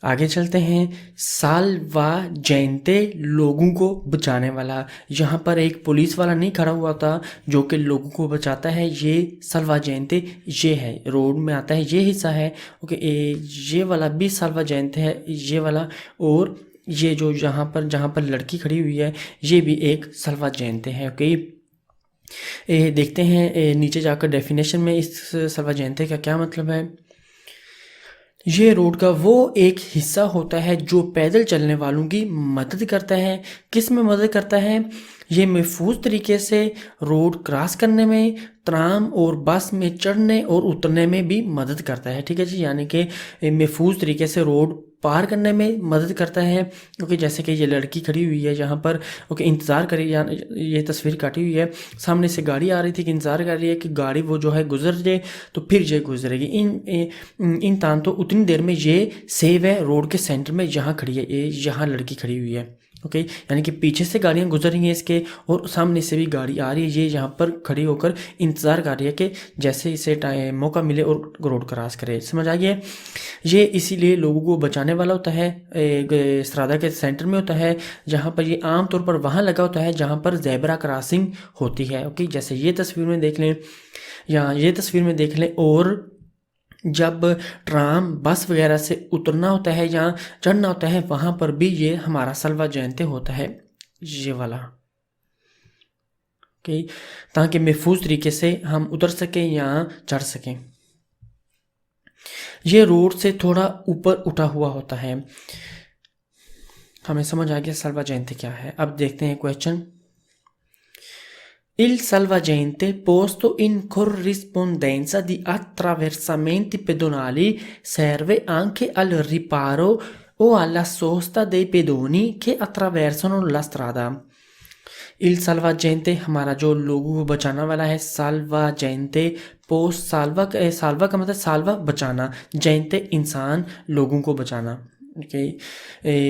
आगे चलते हैं। साल्वाजेंते लोगों को बचाने वाला। यहाँ पर एक पुलिस वाला नहीं खड़ा हुआ था जो कि लोगों को बचाता है, ये साल्वाजेंते ये है, रोड में आता है ये हिस्सा है। ओके, ये वाला भी साल्वाजेंते है, ये वाला। और ये जो जहाँ पर लड़की खड़ी हुई है ये भी एक साल्वाजेंते है। ओके, देखते हैं नीचे जाकर डेफिनेशन में इस साल्वाजेंते का क्या मतलब है। ये रोड का वो एक हिस्सा होता है जो पैदल चलने वालों की मदद करता है। किस में मदद करता है? ये महफूज तरीके से रोड क्रॉस करने में, ट्राम और बस में चढ़ने और उतरने में भी मदद करता है। ठीक है जी, यानी कि महफूज तरीके से रोड पार करने में मदद करता है। क्योंकि जैसे कि ये लड़की खड़ी हुई है यहाँ पर, ओके, इंतज़ार करी, ये तस्वीर काटी हुई है, सामने से गाड़ी आ रही थी कि इंतज़ार कर रही है कि गाड़ी वो जो है गुजर जाए तो फिर ये गुजरेगी। इन तान तो उतनी देर में ये सेव है रोड के सेंटर में, यहाँ खड़ी है, ये यहाँ लड़की खड़ी हुई है। ओके, यानी कि पीछे से गाड़ियाँ गुजर रही हैं इसके और सामने से भी गाड़ी आ रही है। ये यहाँ पर खड़ी होकर इंतज़ार कर रही है कि जैसे इसे मौका मिले और रोड क्रॉस करे। समझ आ गया? ये इसीलिए लोगों को बचाने वाला होता है, स्त्रादा के सेंटर में होता है, जहाँ पर ये आम तौर पर वहाँ लगा होता है जहाँ पर ज़ेब्रा क्रॉसिंग होती है। ओके, जैसे ये तस्वीर में देख लें या ये तस्वीर में देख लें। और जब ट्राम बस वगैरह से उतरना होता है या चढ़ना होता है वहाँ पर भी ये हमारा साल्वाजेंते होता है, ये वाला। ओके, ताकि महफूज तरीके से हम उतर सकें या चढ़ सकें। ये रोड से थोड़ा ऊपर उठा हुआ होता है। हमें समझ आ गया साल्वाजेंते क्या है। अब देखते हैं question. Il salvagente, posto in corrispondenza di attraversamenti pedonali, serve anche al riparo o alla sosta dei pedoni che attraversano la strada। il salvagente हमारा जो लोगों को बचाना वाला है, salvagente, पोस्ट साल्वा का मतलब साल्वा बचाना, जयंते इंसान, लोगों को बचाना। ok,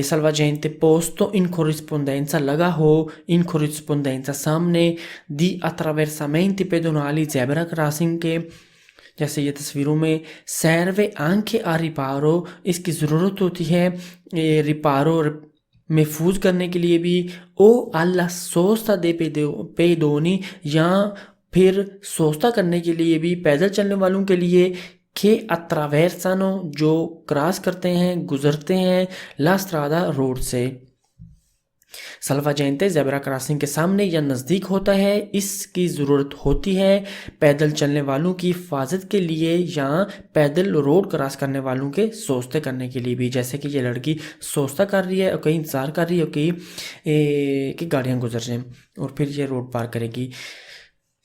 salvagente posto in corrispondenza लगा हो, in corrispondenza सामने, di attraversamenti pedonali zebra crossing के, जैसे ये तस्वीरों में। serve anche a riparo, इसकी ज़रूरत होती है रिपारो महफूज करने के लिए भी। ओ alla sosta dei pedoni, या फिर सोस्ता करने के लिए भी, पैदल चलने वालों के लिए। के अट्रावेर्सानो, जो क्रॉस करते हैं, गुजरते हैं, ला स्ट्रादा, रोड से। साल्वाजेंते ज़ेब्रा क्रॉसिंग के सामने या नज़दीक होता है। इसकी ज़रूरत होती है पैदल चलने वालों की हिफाजत के लिए या पैदल रोड क्रॉस करने वालों के सोचते करने के लिए भी। जैसे कि ये लड़की सोचता कर रही है और कहीं इंतज़ार कर रही है कि गाड़ियाँ गुजर जाएँ और फिर ये रोड पार करेगी।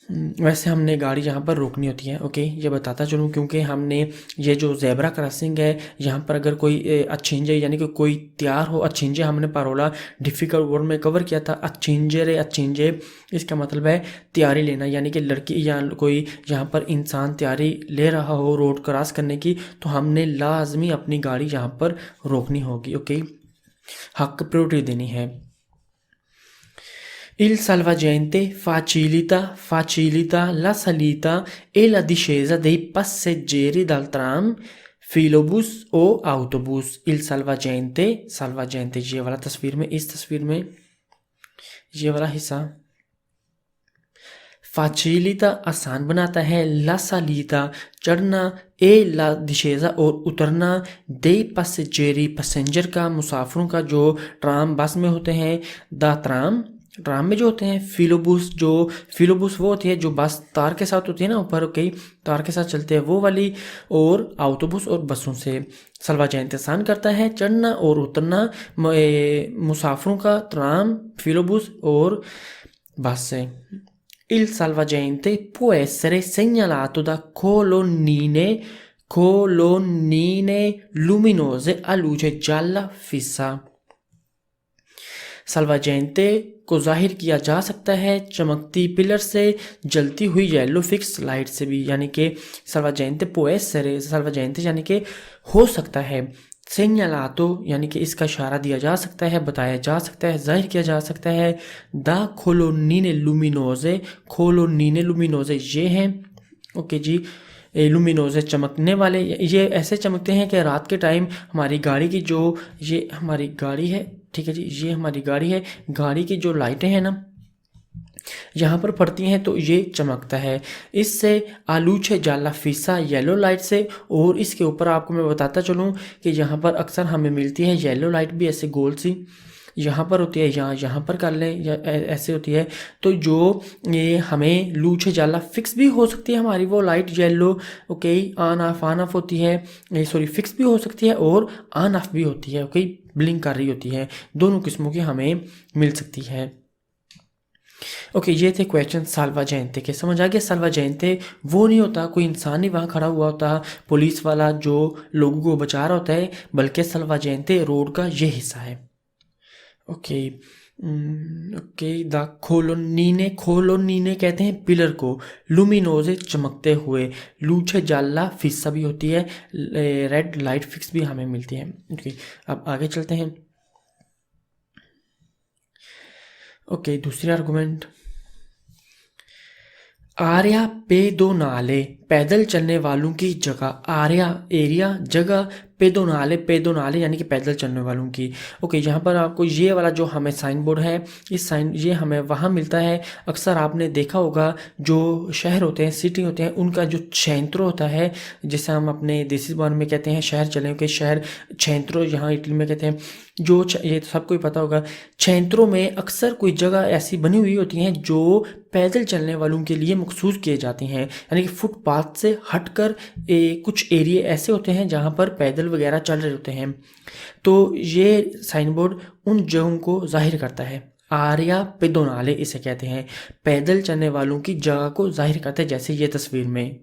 वैसे हमने गाड़ी यहाँ पर रोकनी होती है। ओके, ये बताता चलूँ क्योंकि हमने ये जो ज़ेब्रा क्रॉसिंग है यहाँ पर अगर कोई अच्छिंजे यानी कि कोई तैयार हो, अच्छिंजे हमने parola डिफ़िकल्ट वर्ड में कवर किया था। अच्छिंजे अच्छिंजे इसका मतलब है तैयारी लेना, यानी कि लड़की या कोई यहाँ पर इंसान तैयारी ले रहा हो रोड क्रॉस करने की, तो हमने लाजमी अपनी गाड़ी यहाँ पर रोकनी होगी। ओके, हक प्रायोरिटी देनी है। Il salvagente facilita la salita e la discesa dei passeggeri dal tram, filobus o autobus। il salvagente ये वाला तस्वीर में, इस तस्वीर में ये वाला हिस्सा facilita आसान बनाता है, la salita चढ़ना, e la discesa और उतरना, dei passeggeri पैसेंजर का, मुसाफिरों का, जो ट्राम बस में होते हैं, da tram ट्राम में जो होते हैं, फिलोबुस वो होती है जो बस तार के साथ होती है ना, ऊपर कई तार के साथ चलते हैं वो वाली, और ऑटोबुस और बसों से। साल्वाजेंते आसान करता है चढ़ना और उतरना मुसाफिरों का ट्राम, फिलोबुस और बस से। Il salvagente può essere segnalato da colonnine luminose a luce gialla fissa। साल्वाजेंते को जाहिर किया जा सकता है चमकती पिलर से, जलती हुई येलो फिक्स लाइट से भी। यानी कि साल्वाजेंते पोएसरे, साल्वाजेंते यानी कि हो सकता है, सेgnalato यानी कि इसका इशारा दिया जा सकता है, बताया जा सकता है, जाहिर किया जा सकता है। दा colonnine luminose ये हैं ओके जी। लुमिनोज है, चमकने वाले। ये ऐसे चमकते हैं कि रात के टाइम हमारी गाड़ी की जो, ये हमारी गाड़ी है, ठीक है जी, ये हमारी गाड़ी है, गाड़ी की जो लाइटें हैं ना यहाँ पर पड़ती हैं तो ये चमकता है। इससे आलूचे जाला फीसा येलो लाइट से। और इसके ऊपर आपको मैं बताता चलूँ कि यहाँ पर अक्सर हमें मिलती है येलो लाइट भी, ऐसे गोल सी यहाँ पर होती है, यहाँ पर कर लें या ऐसे होती है। तो जो ये हमें लूचे जाला फिक्स भी हो सकती है हमारी वो light yellow, okay, on off होती है, सॉरी फिक्स भी हो सकती है और ऑन ऑफ भी होती है, ओके, ब्लिंक कर रही होती है। दोनों किस्मों की हमें मिल सकती है। ओके, ये थे क्वेश्चन साल्वा जयंते के। समझ आ गया? साल्वा जयंते वो नहीं होता, कोई इंसान नहीं वहाँ खड़ा हुआ होता पुलिस वाला जो लोगों को बचा रहा होता है, बल्कि साल्वा जयंते रोड का ये हिस्सा है। ओके, ओके, द खोलोनीने कहते हैं पिलर को, लुमिनोजे चमकते हुए, लूचे जाल्ला फिस्सा भी होती है, रेड लाइट फिक्स भी हमें मिलती है। ओके, अब आगे चलते हैं। ओके, दूसरी आर्गुमेंट, आर्या पेदोनाले पैदल चलने वालों की जगह, आर्या एरिया, जगह, पेदोनाले यानी कि पैदल चलने वालों की। ओके, यहाँ पर आपको ये वाला जो हमें साइन बोर्ड है, इस साइन ये हमें वहाँ मिलता है। अक्सर आपने देखा होगा जो शहर होते हैं, सिटी होते हैं, उनका जो क्षेत्र होता है, जिसे हम अपने देसी ज़बान में कहते हैं शहर, चले के शहर, क्षेत्रों यहाँ इटली में कहते हैं। जो ये तो सबको ही पता होगा, क्षेत्रों में अक्सर कोई जगह ऐसी बनी हुई होती हैं जो पैदल चलने वालों के लिए मखसूस किए जाती हैं, यानी कि फुटपाथ से हटकर कुछ एरिया ऐसे होते हैं जहाँ पर पैदल वगैरह चल रहे होते हैं। तो ये साइन बोर्ड उन जगहों को जाहिर करता है। आर्या पेदोनाले इसे कहते हैं, पैदल चलने वालों की जगह को जाहिर करते हैं, जैसे ये तस्वीर में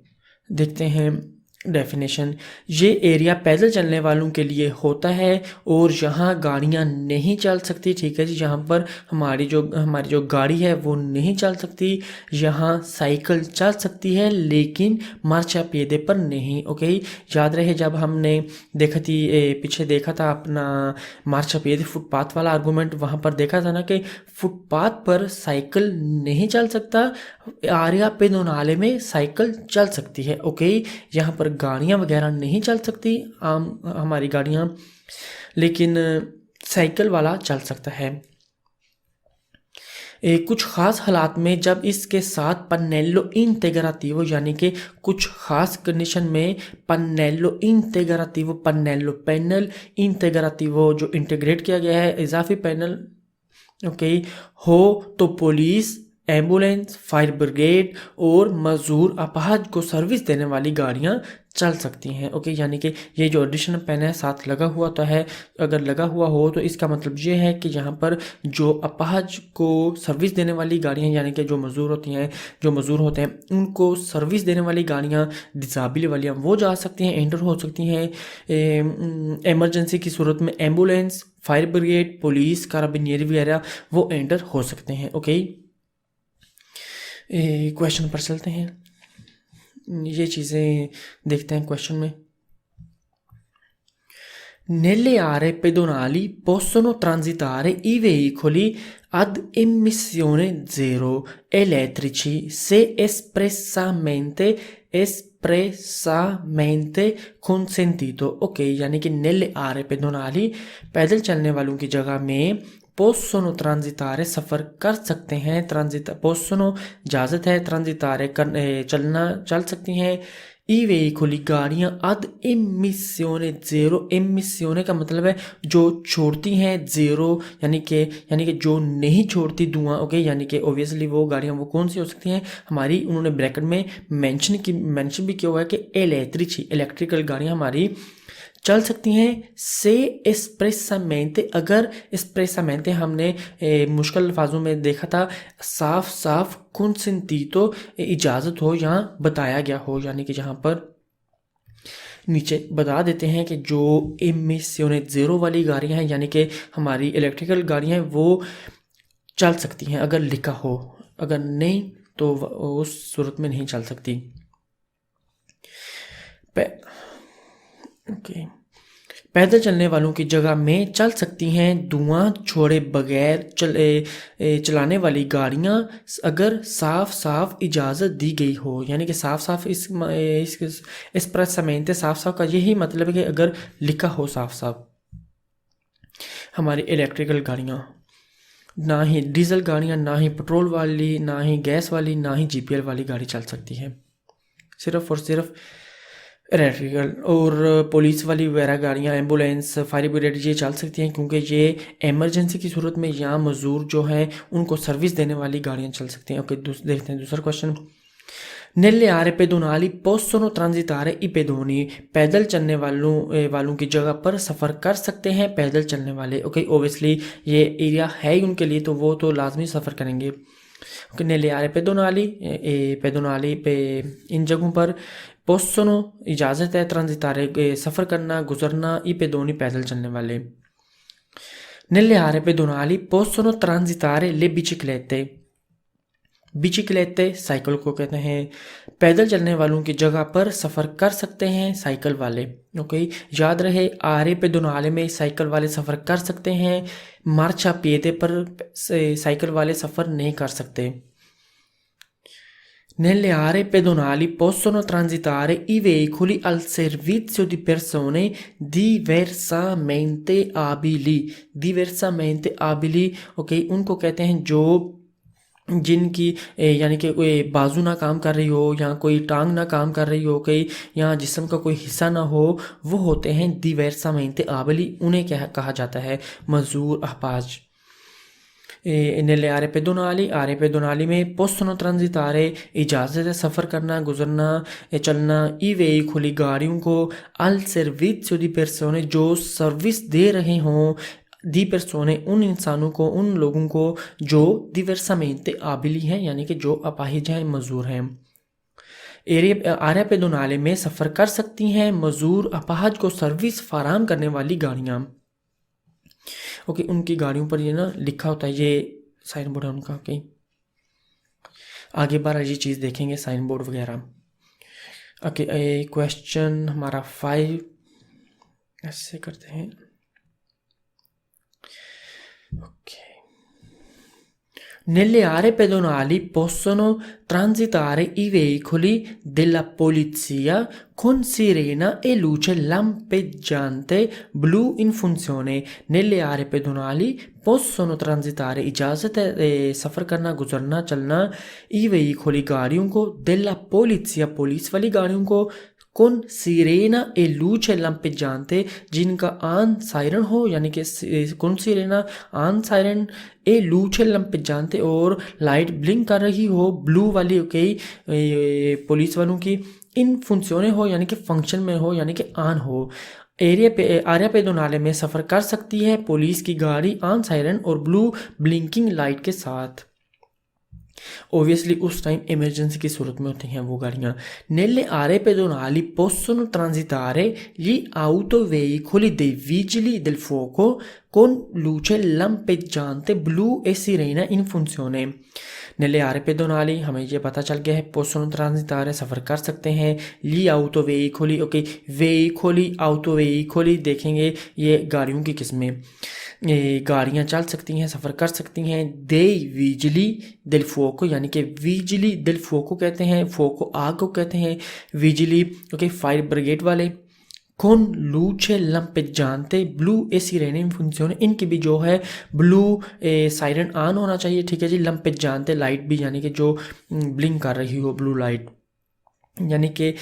देखते हैं। डेफिनेशन, ये एरिया पैदल चलने वालों के लिए होता है और यहाँ गाड़ियाँ नहीं चल सकती, ठीक है जी। यहाँ पर हमारी जो गाड़ी है वो नहीं चल सकती। यहाँ साइकिल चल सकती है लेकिन मार्चा पेदे पर नहीं, ओके। याद रहे जब हमने पीछे देखा था अपना मार्चा पेदे फुटपाथ वाला आर्गूमेंट, वहाँ पर देखा था ना कि फुटपाथ पर साइकिल नहीं चल सकता, आर्या पेदोनाले में साइकिल चल सकती है, ओके। यहाँ पर गाड़ियाँ वगैरह नहीं चल सकती, आम हमारी गाड़ियाँ, लेकिन साइकिल वाला चल सकता है। कुछ ख़ास हालात में जब इसके साथ पन्नेलो इंटेग्राटिवो यानी कि कुछ ख़ास कंडीशन में पन्नेलो इंटेग्राटिवो, पन्नेलो पैनल, इंटेग्राटिवो जो इंटीग्रेट किया गया है, इजाफी पैनल, ओके, हो तो पुलिस, एम्बुलेंस, फायर ब्रिगेड और मजदूर अपाहज को सर्विस देने वाली गाड़ियां चल सकती हैं, ओके। यानी कि ये जो एडिशनल पेन है साथ लगा हुआ होता है, अगर लगा हुआ हो तो इसका मतलब ये है कि यहाँ पर जो अपाहज को सर्विस देने वाली गाड़ियाँ, यानी कि जो मजदूर होते हैं उनको सर्विस देने वाली गाड़ियाँ, डिसाबिलिटी वालियाँ, वो जा सकती हैं, एंटर हो सकती हैं। इमरजेंसी की सूरत में एम्बुलेंस, फायर ब्रिगेड, पुलिस, कार्बिनियरी वगैरह वो एंटर हो सकते हैं, ओके। क्वेश्चन पर चलते हैं, ये चीज़ें देखते हैं क्वेश्चन में। Nelle aree pedonali possono transitare i veicoli ad emissione zero elettrici se espressamente consentito, ok। यानी कि nelle aree pedonali पैदल चलने वालों की जगह में पोसोनो ट्रांजितारे सफ़र कर सकते हैं, पोसोनो इजाज़त है, ट्रांजितारे चल सकती हैं, ई वेहिकुली गाड़ियाँ अद एमिसियोने ज़ेरो, एमिसियोने का मतलब है जो छोड़ती हैं, ज़ेरो यानी कि जो नहीं छोड़ती धुआं, ओके। यानी कि ओबियसली वो गाड़ियाँ वो कौन सी हो सकती हैं हमारी, उन्होंने ब्रैकेट में मेंशन भी किया हुआ है कि इलेक्ट्रिकल गाड़ियाँ हमारी चल सकती हैं। से एस्प्रेसामेंटे, अगर एस्प्रेसामेंटे हमने मुश्किल अल्फाजों में देखा था, साफ कंसेंटीतो इजाज़त हो, यहाँ बताया गया हो, यानी कि जहाँ पर नीचे बता देते हैं कि जो एमिसियोने ज़ीरो वाली गाड़ियाँ हैं, यानी कि हमारी इलेक्ट्रिकल गाड़ियाँ हैं, वो चल सकती हैं अगर लिखा हो, अगर नहीं तो उस सूरत में नहीं चल सकती। ओके, पैदल चलने वालों की जगह में चल सकती हैं धुआं छोड़े बगैर चलाने वाली गाड़ियां अगर साफ साफ इजाज़त दी गई हो। यानी कि साफ साफ इस प्रसमयते साफ साफ का यही मतलब है कि अगर लिखा हो साफ साफ। हमारी इलेक्ट्रिकल गाड़ियाँ, ना ही डीजल गाड़ियाँ, ना ही पेट्रोल वाली, ना ही गैस वाली, ना ही जीपीएल वाली गाड़ी चल सकती है। सिर्फ और सिर्फ इलेक्ट्रिकल और पुलिस वाली वगैरह गाड़ियाँ, एम्बुलेंस, फायर ब्रिगेड ये चल सकती हैं, क्योंकि ये इमरजेंसी की सूरत में यहाँ मजदूर जो हैं उनको सर्विस देने वाली गाड़ियाँ चल सकती हैं। ओके, देखते हैं दूसरा question. Nelle aree pedonali possono transitare i pedoni। पैदल चलने वालों की जगह पर सफ़र कर सकते हैं पैदल चलने वाले। ओके, ओबियसली ये एरिया है ही उनके लिए, तो वो तो लाजमी सफ़र करेंगे। ओके, nelle aree pedonali पे इन जगहों पर possono इजाज़त है, ट्रांजिटारे सफ़र करना, गुजरना, i pedoni पैदल चलने वाले। Nelle aree pedonali possono transitare le biciclette। बिचिकलेते साइकिल को कहते हैं। पैदल चलने वालों की जगह पर सफ़र कर सकते हैं साइकिल वाले। ओके, याद रहे आरे पे दोनाले में साइकिल वाले सफ़र कर सकते हैं, मार्चा पिएते पर साइकिल वाले सफ़र नहीं कर सकते। Nelle aree pedonali possono transitare i veicoli al servizio di persone diversamente abili। diversamente abili, okay, उनको कहते हैं जो जिनकी यानी कि कोई बाजू ना काम कर रही हो या कोई टांग ना काम कर रही हो, कोई या जिस्म का कोई हिस्सा ना हो, वो होते हैं diversamente abili। उन्हें क्या कहा जाता है? मजदूर, अहपाज। nelle aree pedonali में possono transitare इजाज़त है सफ़र करना, गुजरना, चलना, i veicoli गाड़ियों को, al servizio di persone जो सर्विस दे रहे हों, दी परसोने उन इंसानों को, उन लोगों को जो diversamente abili हैं, यानी कि जो अपाहिज हैं, मजदूर हैं। आर्या पेदोनाले में सफ़र कर सकती हैं मजदूर अपाहज को सर्विस फराहम करने वाली गाड़ियाँ। ओके, उनकी गाड़ियों पर ये ना लिखा होता है, ये साइन बोर्ड है उनका। ओके, आगे बार ये चीज़ देखेंगे साइन बोर्ड वगैरह। ओके, क्वेश्चन हमारा 5 ऐसे करते हैं। Okay, nelle aree pedonali possono transitare i veicoli della polizia con sirena e luce lampeggiante blu in funzione। nelle aree pedonali possono transitare इजाज़त है सफ़र करना, गुजरना, चलना, i veicoli गाड़ियों को, della polizia पुलिस वाली गाड़ियों को, con sirena e luce lampeggiante जिनका आन सायरन हो, यानी कि कौन सिरेना आन सायरन, ए लूचे लंपेजानते और लाइट ब्लिंक कर रही हो, ब्लू वाली। ओके, पुलिस वालों की इन फंक्शने हो, यानी कि फंक्शन में हो, यानी कि आन हो। आर्या पेदोनाले में सफ़र कर सकती है पुलिस की गाड़ी आन सायरन और ब्लू ब्लिंकिंग लाइट के साथ। ओबियसली उस टाइम इमरजेंसी की सूरत में होती हैं वो गाड़ियाँ। nelle aree pedonali possono transitare gli autoveicoli dei vigili del fuoco con luce lampeggiante blu e sirena in funzione। nelle aree pedonali हमें ये पता चल गया है, possono transitare सफ़र कर सकते हैं, gli autoveicoli, okay, veicoli, autoveicoli देखेंगे ये गाड़ियों की किस्में, गाड़ियाँ चल सकती हैं, सफ़र कर सकती हैं। दे विजली दिल फोको, यानी कि विजली दिल फोको कहते हैं, फोको आग को कहते हैं, विजली ओके फायर ब्रिगेड वाले। कौन लूचे लंपेजानते ब्लू ए सिरेने फंक्शन, इनकी भी जो है ब्लू सायरन ऑन होना चाहिए, ठीक है जी। लंपेजानते लाइट भी, यानी कि जो ब्लिंक कर रही हो ब्लू लाइट, यानी कि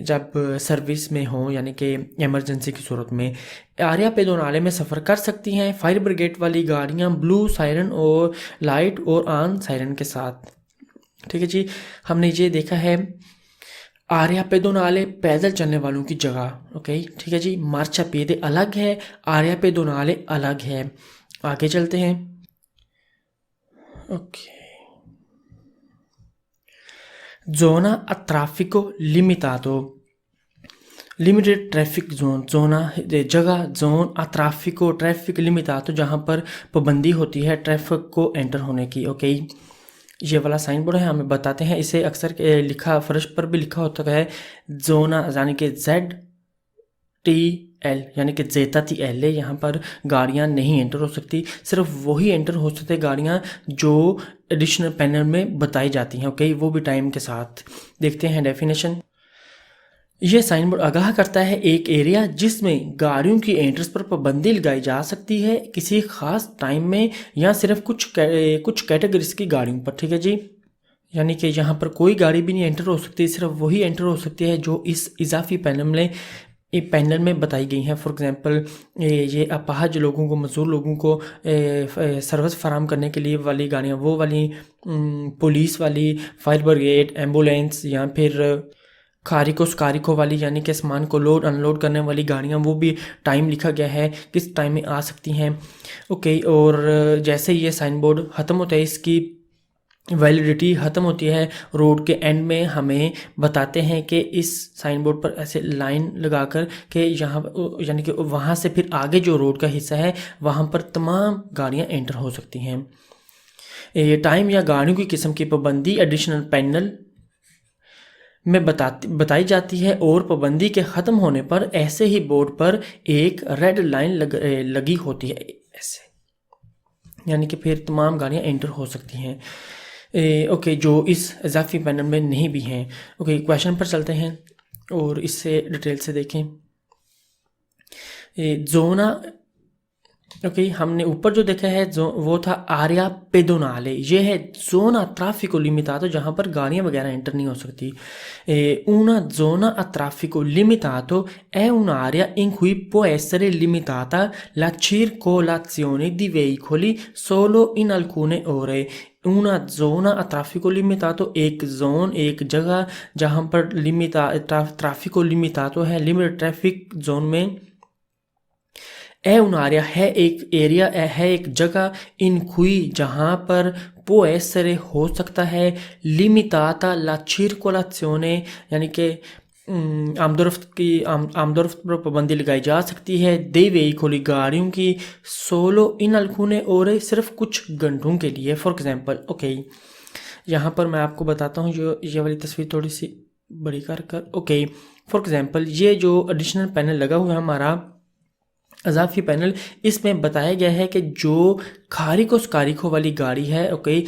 जब सर्विस में हो, यानी कि इमरजेंसी की सूरत में। आर्या पेदोनाले में सफ़र कर सकती हैं फायर ब्रिगेड वाली गाड़ियाँ ब्लू सायरन और लाइट और ऑन सायरन के साथ, ठीक है जी। हमने ये देखा है आर्या पेदोनाले पैदल चलने वालों की जगह, ओके, ठीक है जी। मार्चा पेदे अलग है, आर्या पेदोनाले अलग है। आगे चलते हैं। Okay, zona a traffico limitato, limited traffic zone, जोना जगह, जोन आ ट्रैफिको ट्रैफिक लिमिटातो, जहाँ पर पाबंदी होती है ट्रैफिक को एंटर होने की। ओके, ये वाला साइन बोर्ड है, हमें बताते हैं, इसे अक्सर लिखा फर्श पर भी लिखा होता है जोना, यानी कि ZTL एल यानी कि ज़ेता-ती एल यहाँ पर गाड़ियाँ नहीं एंटर हो सकती, सिर्फ वही एंटर हो सकते गाड़ियाँ जो एडिशनल पैनल में बताई जाती हैं, ओके, वो भी टाइम के साथ। देखते हैं डेफिनेशन। यह साइन बोर्ड आगाह करता है एक एरिया जिसमें गाड़ियों की एंट्रेंस पर पाबंदी लगाई जा सकती है किसी खास टाइम में या सिर्फ कुछ कैटेगरीज की गाड़ियों पर, ठीक है जी। यानी कि यहाँ पर कोई गाड़ी भी नहीं एंटर हो सकती, सिर्फ वही एंटर हो सकती है जो इस इजाफी पैनल में बताई गई हैं। फॉर एग्जांपल ये अपाहज लोगों को, मजदूर लोगों को सर्विस फराहम करने के लिए वाली गाड़ियाँ, वो वाली पुलिस वाली, फायर ब्रिगेड, एम्बुलेंस, या फिर खारिको वाली यानी कि सामान को लोड अनलोड करने वाली गाड़ियाँ, वो भी टाइम लिखा गया है किस टाइम में आ सकती हैं, ओके। और जैसे ये साइन बोर्ड ख़त्म होता है, इसकी वैलिडिटी ख़त्म होती है, रोड के एंड में हमें बताते हैं कि इस साइन बोर्ड पर ऐसे लाइन लगाकर कि यहाँ यानी कि वहाँ से फिर आगे जो रोड का हिस्सा है वहाँ पर तमाम गाड़ियाँ एंटर हो सकती हैं। ये टाइम या गाड़ियों की किस्म की पाबंदी एडिशनल पैनल में बताई जाती है और पाबंदी के ख़त्म होने पर ऐसे ही बोर्ड पर एक रेड लाइन लगी होती है ऐसे, यानी कि फिर तमाम गाड़ियाँ एंटर हो सकती हैं, ओके, जो इस इजाफी पैनल में नहीं भी हैं। ओके, क्वेश्चन पर चलते हैं और इससे डिटेल से देखें। जोना, ओके, हमने ऊपर जो देखा है जो वो था आरिया पेडोनाले, ये है जोना ट्राफिको लिमिटातो जहाँ पर गाड़ियाँ वगैरह एंटर नहीं हो सकती। una zona a traffico limitato è un'area in cui può essere limitata la circolazione di veicoli solo in alcune ore। una zona a traffico limitato एक जोन, एक जगह जहाँ पर ट्रैफिको लिमिटातो है, लिमिटेड ट्रैफिक जोन में, है उन आरिया है एक एरिया, है एक जगह, इन खुई जहाँ पर पो ऐसरे हो सकता है, लिमिताता ला circolazione यानी कि आमदोरफ्त पर पाबंदी लगाई जा सकती है, दे वेहिकली गाड़ियों की, सोलो इन alcune ore सिर्फ कुछ घंटों के लिए। फॉर एग्जांपल, ओके, यहाँ पर मैं आपको बताता हूँ, जो ये वाली तस्वीर थोड़ी सी बड़ी कर ओके। फॉर एग्जांपल ये जो एडिशनल पैनल लगा हुआ है हमारा अजाफी पैनल, इसमें बताया गया है कि जो खारिको वाली गाड़ी है, ओके,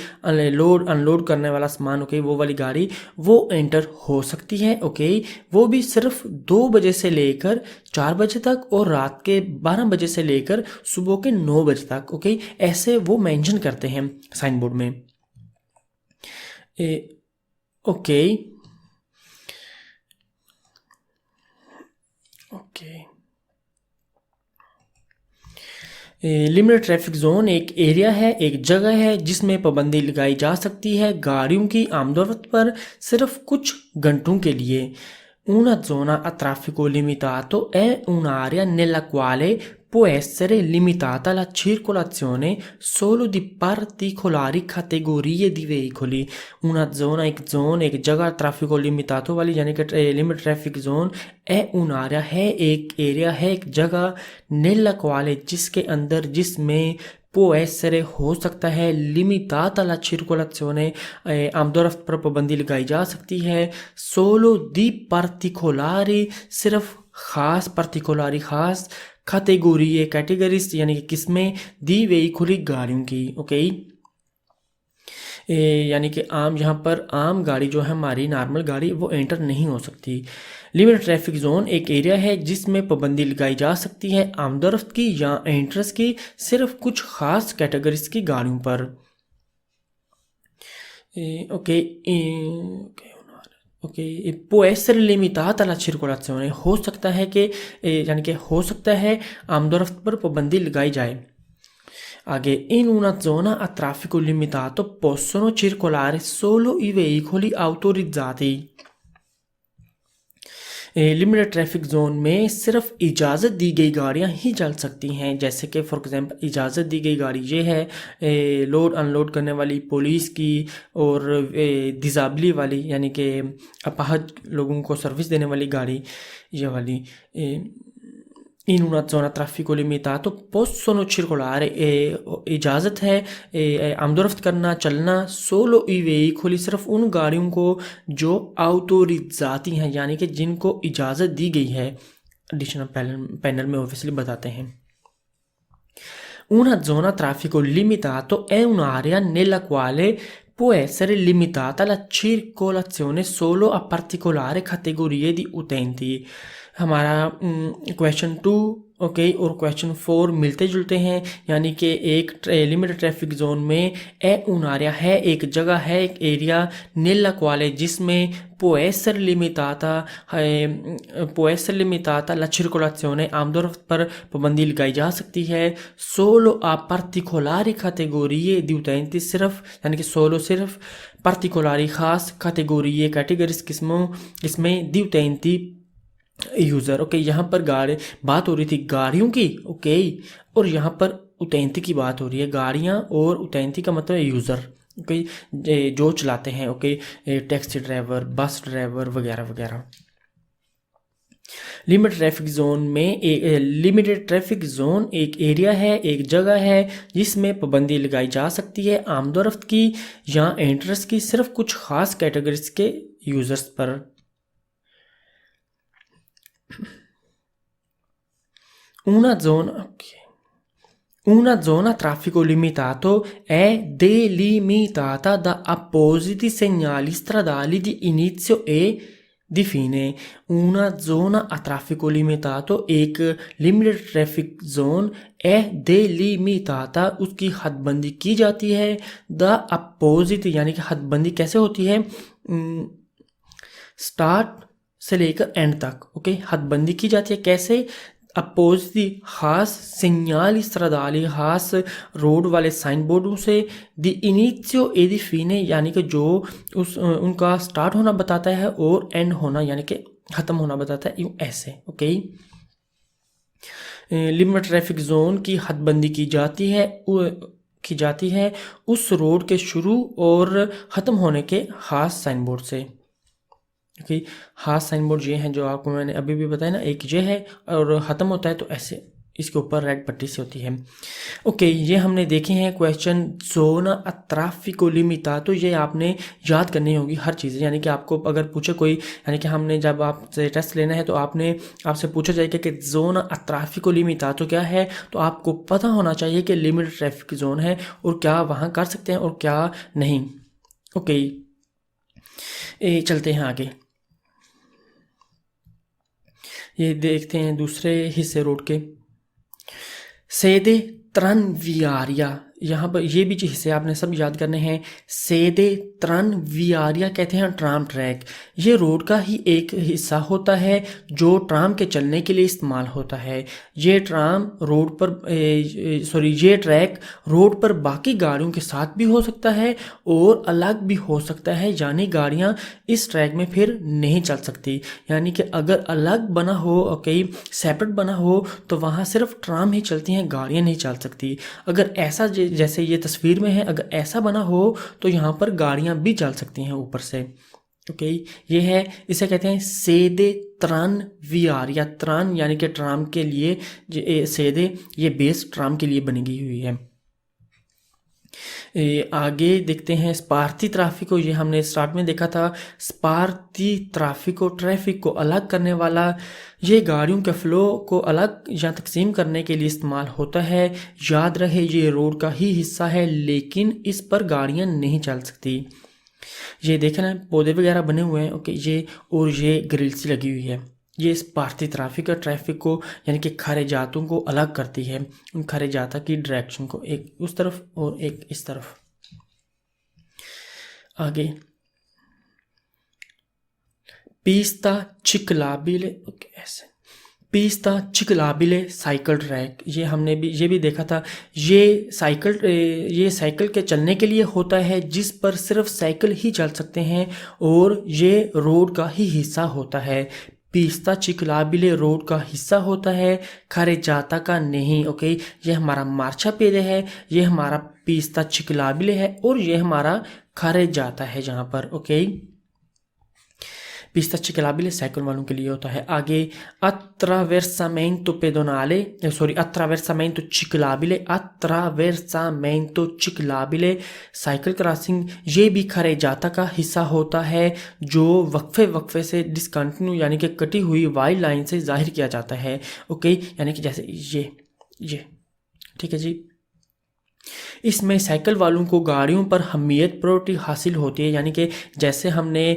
लोड अनलोड करने वाला सामान, ओके, वो वाली गाड़ी वो एंटर हो सकती है, ओके, वो भी सिर्फ 2 बजे से लेकर 4 बजे तक और रात के 12 बजे से लेकर सुबह के 9 बजे तक, ओके, ऐसे वो मेंशन करते हैं साइन बोर्ड में। ओके लिमिटेड ट्रैफिक जोन एक एरिया है, एक जगह है जिसमें पाबंदी लगाई जा सकती है गाड़ियों की आमदोरफ्त पर सिर्फ कुछ घंटों के लिए। Una zona a traffico limitato è un'area nella quale può essere limitata la circolazione solo di particolari categorie di veicoli। una zona एक जोन, एक जगह, ट्रैफिको लिमिटातो वाली यानी कि लिमिट ट्रैफिक जोन, है un'area है एक एरिया, है एक जगह, nella quale जिसके अंदर, जिसमें, può essere हो सकता है, limitata la circolazione आमदोरफ्त पर पाबंदी लगाई जा सकती है, solo di particolari सिर्फ खास, particolari खास, कैटेगरी कैटेगरीज यानी कि किस्में, दी वेहिकुली गाड़ियों की, ओके, यानी कि आम, यहाँ पर आम गाड़ी जो है हमारी नॉर्मल गाड़ी वो एंटर नहीं हो सकती। लिमिटेड ट्रैफिक जोन एक एरिया है जिसमें पाबंदी लगाई जा सकती है आमदोरफ्त की या एंट्रेंस की सिर्फ कुछ खास कैटेगरीज की गाड़ियों पर, okay, okay. può essere limitata la circolazione हो सकता है कि यानी कि हो सकता है आमदोरफ्त पर पाबंदी लगाई जाए। आगे, in una zona a traffico limitato possono circolare solo i veicoli autorizzati। Limited traffic zone में सिर्फ इजाज़त दी गई गाड़ियाँ ही चल सकती हैं, जैसे कि फॉर एग्जांपल इजाज़त दी गई गाड़ी ये है लोड अनलोड करने वाली पुलिस की और डिज़ाबली वाली यानी कि अपाहज लोगों को सर्विस देने वाली गाड़ी, ये वाली। in una zona traffico limitato possono circolare इजाज़त है आमदोरफ्त करना, चलना, सोलो ई वेहिकुली सिर्फ उन गाड़ियों को जो ऑटोरिज़ाती हैं यानी कि जिनको इजाज़त दी गई है, additional panel में ऑब्वियसली बताते हैं। Una zona a traffico limitato è un'area nella quale può essere limitata la circolazione solo a particolari categorie di utenti। हमारा क्वेश्चन 2 ओके और क्वेश्चन 4 मिलते जुलते हैं, यानी कि एक लिमिटेड ट्रैफिक जोन में ए उनारिया है, एक जगह है, एक एरिया, नेला क्वाले जिसमें पुएसर लिमिताता ला circolazione आमतौर पर पाबंदी लगाई जा सकती है, solo a particolari categorie di utenti, सिर्फ यानी कि सोलो सिर्फ, particolari खास, categorie कैटेगरीज किस्मों इसमें di utenti यूज़र। ओके, यहाँ पर बात हो रही थी गाड़ियों की, ओके, और यहाँ पर उतैंती की बात हो रही है। गाड़ियाँ और उतैंती का मतलब यूज़र, ओके, जो चलाते हैं, okay, taxi driver, bus driver वगैरह वगैरह। लिमिटेड ट्रैफिक जोन एक एरिया है, एक जगह है जिसमें पाबंदी लगाई जा सकती है आमदोरफ्त की या इंटरेस्ट की, सिर्फ कुछ खास कैटेगरीज के यूज़र्स पर। Una zona a traffico limitato è delimitata da appositi segnali stradali di inizio e di fine। una zona a traffico limitato एक लिमिटेड ट्रैफिक जोन है delimitata उसकी हदबंदी की जाती है, द अपोजिट यानी कि हदबंदी कैसे होती है, स्टार्ट से लेकर एंड तक, ओके, हदबंदी की जाती है कैसे, अपोजिट खास सिग्नल स्ट्रादाली खास रोड वाले साइन बोर्डों से, द इनिशियो ए दी फीने यानी कि जो उनका स्टार्ट होना बताता है और एंड होना यानी कि ख़त्म होना बताता है, यूँ ऐसे, ओके। लिमिट ट्रैफिक जोन की हदबंदी की जाती है उस रोड के शुरू और ख़त्म होने के खास साइन बोर्ड से, ओके। खास साइन बोर्ड ये हैं जो आपको मैंने अभी भी बताया ना, एक ये है और ख़त्म होता है तो ऐसे इसके ऊपर रेड पट्टी से होती है, ओके। ये हमने देखे हैं क्वेश्चन जोना अ ट्रैफिको लिमिटा, तो ये आपने याद करनी होगी हर चीज़, यानी कि आपको अगर पूछे कोई, यानी कि हमने जब आपसे टेस्ट लेना है तो आपसे पूछा जाएगा कि जोना अ ट्रैफिको लिमिटा तो क्या है, तो आपको पता होना चाहिए कि लिमिटेड ट्रैफिक जोन है और क्या वहाँ कर सकते हैं और क्या नहीं, ओके। चलते हैं आगे, ये देखते हैं दूसरे हिस्से रोड के। सेदे त्रनवियारिया, यहाँ पर ये भी हिस्से आपने सब याद करने हैं। सेदे त्रनवियारिया कहते हैं ट्राम ट्रैक, ये रोड का ही एक हिस्सा होता है जो ट्राम के चलने के लिए इस्तेमाल होता है। ये ट्रैक रोड पर बाकी गाड़ियों के साथ भी हो सकता है और अलग भी हो सकता है, यानी गाड़ियाँ इस ट्रैक में फिर नहीं चल सकती, यानी कि अगर अलग बना हो, ओके, सेपरेट बना हो तो वहाँ सिर्फ ट्राम ही चलती हैं, गाड़ियाँ नहीं चल सकती। अगर ऐसा जैसे ये तस्वीर में है, अगर ऐसा बना हो तो यहाँ पर गाड़ियाँ भी चल सकती हैं ऊपर से, ओके। ये है, इसे कहते हैं सेदे त्रान वीआर, या त्रान यानी कि ट्राम के लिए, सेदे ये बेस ट्राम के लिए बनी हुई है। आगे देखते हैं स्पार्थी ट्रैफिक को, ये हमने स्टार्ट में देखा था। स्पार्थी ट्रैफिक को अलग करने वाला, ये गाड़ियों के फ्लो को अलग या तकसीम करने के लिए इस्तेमाल होता है। याद रहे ये रोड का ही हिस्सा है लेकिन इस पर गाड़ियाँ नहीं चल सकती। ये देखना पौधे वगैरह बने हुए हैं, ओके, ये ग्रिल्स लगी हुई है। ये स्पार्थी ट्रैफिक को यानी कि खारे जातों को अलग करती है, उन खारे जाता की डायरेक्शन को, एक उस तरफ और एक इस तरफ। आगे पीस्ता चिकलाबिले, ओके, ऐसे पीस्ता चिकलाबिले साइकिल ट्रैक, ये भी देखा था। ये साइकिल के चलने के लिए होता है जिस पर सिर्फ साइकिल ही चल सकते हैं और ये रोड का ही हिस्सा होता है। पीस्ता चिकलाबिले रोड का हिस्सा होता है, खारे जाता का नहीं, ओके। ये हमारा मार्चा पेदे है, ये हमारा पीस्ता चिकलाबिले है और ये हमारा खारे जाता है जहाँ पर, ओके। पिस्ता चिकलाबिले साइकिल वालों के लिए होता है। आगे attraversamento pedonale, attraversamento ciclabile cycle crossing, ये भी खरे जाता का हिस्सा होता है जो वक्फे से डिसकंटिन्यू यानी कि कटी हुई वाइड लाइन से जाहिर किया जाता है। ओके, यानी कि जैसे ये ठीक है जी। इसमें साइकिल वालों को गाड़ियों पर हमीयत प्रायोरिटी हासिल होती है, यानी कि जैसे हमने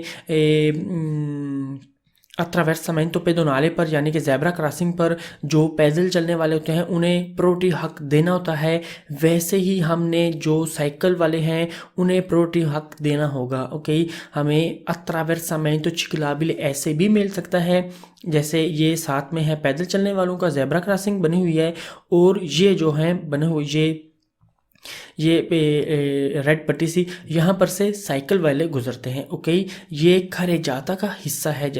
अट्रावेर्सामेंतो पेडोनाले पर यानी कि ज़ेब्रा क्रॉसिंग पर जो पैदल चलने वाले होते हैं उन्हें प्रायोरिटी हक देना होता है, वैसे ही हमने जो साइकिल वाले हैं उन्हें प्रायोरिटी हक देना होगा। ओके, हमें अट्रावेर्सामेंतो चिकलाबिले ऐसे भी मिल सकता है, जैसे ये साथ में है पैदल चलने वालों का ज़ेब्रा क्रॉसिंग बनी हुई है और ये जो है बने हुए ये रेड पट्टी सी यहाँ पर से साइकिल वाले गुजरते हैं। ओके, ये खरे जाता का हिस्सा है।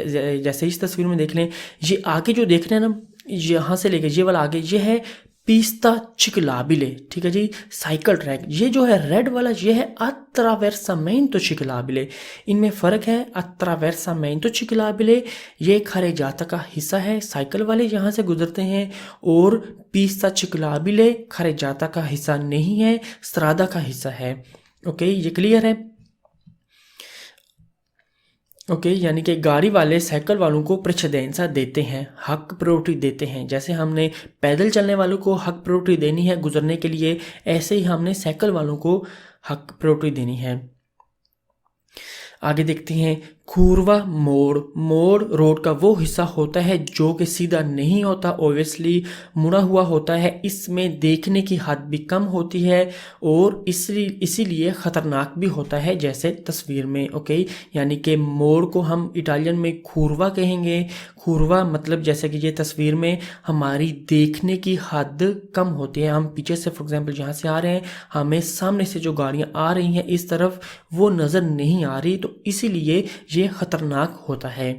जैसे इस तस्वीर में देख लें, ये आगे जो देख रहे हैं ना, यहाँ से लेके ये वाला आगे, ये है पिस्ता चिकलाबिले, ठीक है जी, साइकिल ट्रैक। ये जो है रेड वाला, ये है अट्रावेर्सामेंतो चिकलाबिले। इनमें फ़र्क है। अट्रावेर्सामेंतो चिकलाबिले ये खरे जाता का हिस्सा है, साइकिल वाले यहाँ से गुजरते हैं, और पिस्ता चिकलाबिले खरे जाता का हिस्सा नहीं है, स्त्रादा का हिस्सा है। ओके, ये क्लियर है। ओके, यानी कि गाड़ी वाले साइकिल वालों को प्रेसिडेंसा देते हैं, हक प्रायोरिटी देते हैं। जैसे हमने पैदल चलने वालों को हक प्रायोरिटी देनी है गुजरने के लिए, ऐसे ही हमने साइकिल वालों को हक प्रायोरिटी देनी है। आगे देखते हैं खूरवा मोड़ रोड का वो हिस्सा होता है जो कि सीधा नहीं होता, ओबियसली मुड़ा हुआ होता है। इसमें देखने की हद भी कम होती है और इसीलिए ख़तरनाक भी होता है, जैसे तस्वीर में। ओके, यानी कि मोड़ को हम इटालियन में खूरवा कहेंगे। खूरवा मतलब जैसे कि ये तस्वीर में हमारी देखने की हद कम होती है। हम पीछे से फॉर एग्जांपल यहाँ से आ रहे हैं, हमें सामने से जो गाड़ियाँ आ रही हैं इस तरफ वो नज़र नहीं आ रही, तो इसीलिए ये खतरनाक होता है।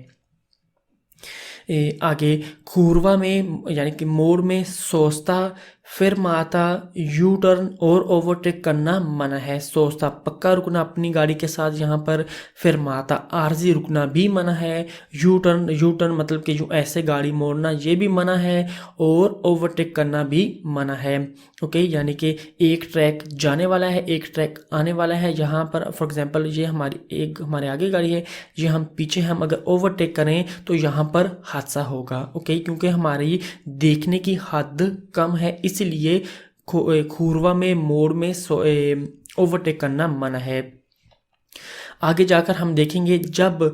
आगे खूरवा में यानी कि मोड़ में सोचता, फिरमाता, यू टर्न और ओवरटेक करना मना है। सोचता पक्का रुकना अपनी गाड़ी के साथ यहाँ पर, फिरमाता आर्जी रुकना भी मना है, यू टर्न मतलब कि जो ऐसे गाड़ी मोड़ना ये भी मना है, और ओवरटेक करना भी मना है। ओके, यानी कि एक ट्रैक जाने वाला है, एक ट्रैक आने वाला है। यहाँ पर फॉर एग्जांपल ये हमारे आगे गाड़ी है, ये हम पीछे, हम अगर ओवरटेक करें तो यहाँ पर हादसा होगा। ओके, क्योंकि हमारी देखने की हद कम है, इसलिए खूरवा में मोड़ में ओवरटेक करना मना है। आगे जाकर हम देखेंगे जब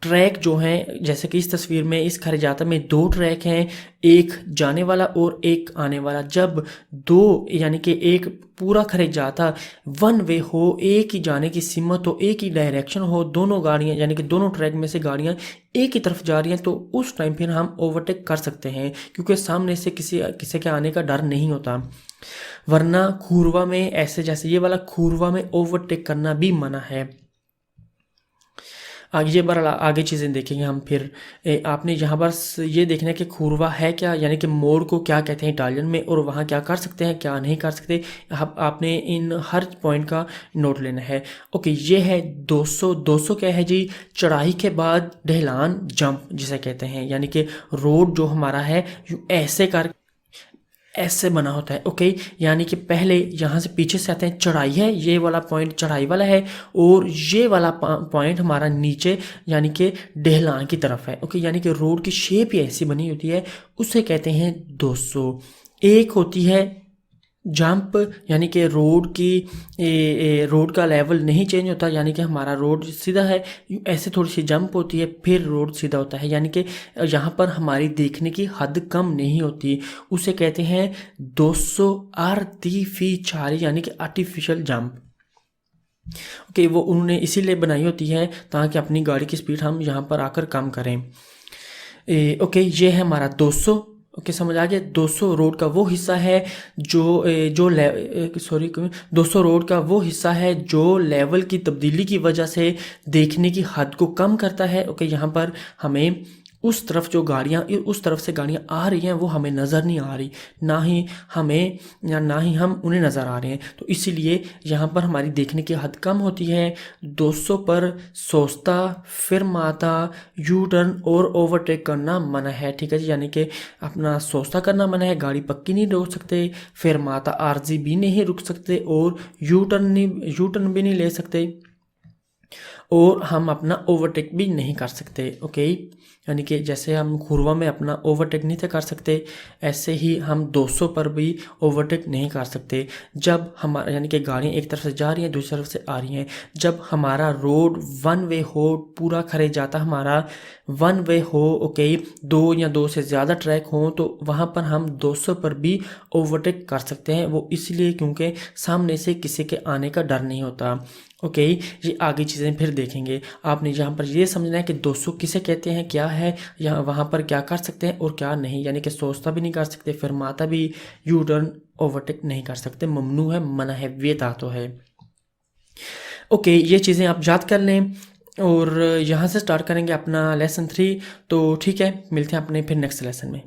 ट्रैक जो हैं, जैसे कि इस तस्वीर में इस खरे जाता में दो ट्रैक हैं, एक जाने वाला और एक आने वाला। जब दो यानी कि एक पूरा खरे जाता वन वे हो, एक ही जाने की सिमत हो, एक ही डायरेक्शन हो, दोनों गाड़ियां यानी कि दोनों ट्रैक में से गाड़ियां एक ही तरफ जा रही हैं, तो उस टाइम फिर हम ओवरटेक कर सकते हैं, क्योंकि सामने से किसी के आने का डर नहीं होता। वरना खूरवा में ऐसे जैसे ये वाला खूरवा में ओवरटेक करना भी मना है। आगे आगे चीज़ें देखेंगे हम फिर। आपने यहाँ पर ये देखना है कि खूरवा है क्या, यानी कि मोड़ को क्या कहते हैं इटालियन में, और वहाँ क्या कर सकते हैं क्या नहीं कर सकते। आपने इन हर पॉइंट का नोट लेना है। ओके, ये है 200 क्या है जी, चढ़ाई के बाद ढलान जंप जिसे कहते हैं, यानी कि रोड जो हमारा है ऐसे बना होता है। ओके, यानी कि पहले यहाँ से पीछे से आते हैं, चढ़ाई है, ये वाला पॉइंट चढ़ाई वाला है, और ये वाला पॉइंट हमारा नीचे यानी कि ढलान की तरफ है। ओके, यानी कि रोड की शेप ही ऐसी बनी होती है, उसे कहते हैं 200। एक होती है जंप, यानी कि रोड का लेवल नहीं चेंज होता, यानी कि हमारा रोड सीधा है, ऐसे थोड़ी सी जंप होती है फिर रोड सीधा होता है, यानी कि यहाँ पर हमारी देखने की हद कम नहीं होती, उसे कहते हैं 200 आर्टिफिशियल, यानी कि आर्टिफिशियल जंप। ओके, वो उन्होंने इसीलिए बनाई होती है ताकि अपनी गाड़ी की स्पीड हम यहाँ पर आकर कम करें। ओके, ये है हमारा 200। ओके, समझ आ गया। 200 रोड का वो हिस्सा है जो 200 रोड का वो हिस्सा है जो लेवल की तब्दीली की वजह से देखने की हद को कम करता है। ओके, यहाँ पर हमें उस तरफ जो गाड़ियाँ उस तरफ से गाड़ियाँ आ रही हैं वो हमें नज़र नहीं आ रही, ना ही हमें या ना ही हम उन्हें नज़र आ रहे हैं। तो इसीलिए यहाँ पर हमारी देखने की हद कम होती है। 200 पर सोचता फिर माता, यू टर्न और ओवरटेक करना मना है, ठीक है जी। यानी कि अपना सोचता करना मना है, गाड़ी पक्की नहीं रोक सकते, फिर माता आरजी भी नहीं रुक सकते और यू टर्न भी नहीं ले सकते और हम अपना ओवरटेक भी नहीं कर सकते। ओके, यानी कि जैसे हम खुरवा में अपना ओवरटेक नहीं थे कर सकते, ऐसे ही हम 200 पर भी ओवरटेक नहीं कर सकते। जब हमारा यानी कि गाड़ियाँ एक तरफ से जा रही हैं दूसरी तरफ से आ रही हैं, जब हमारा रोड वन वे हो, पूरा खरे जाता हमारा वन वे हो, ओके, दो या दो से ज़्यादा ट्रैक हो, तो वहाँ पर हम 200 पर भी ओवरटेक कर सकते हैं। वो इसलिए क्योंकि सामने से किसी के आने का डर नहीं होता। ओके, ये आगे चीज़ें फिर देखेंगे। आपने यहाँ पर ये समझना है कि 200 किसे कहते हैं, क्या है, यहाँ वहाँ पर क्या कर सकते हैं और क्या नहीं। यानी कि सोचता भी नहीं कर सकते, फिर माता भी यू टर्न ओवरटेक नहीं कर सकते, ममनू है, मना है, वेता तो है। ओके, ये चीज़ें आप याद कर लें और यहाँ से स्टार्ट करेंगे अपना लेसन 3। तो ठीक है, मिलते हैं अपने फिर नेक्स्ट लेसन में।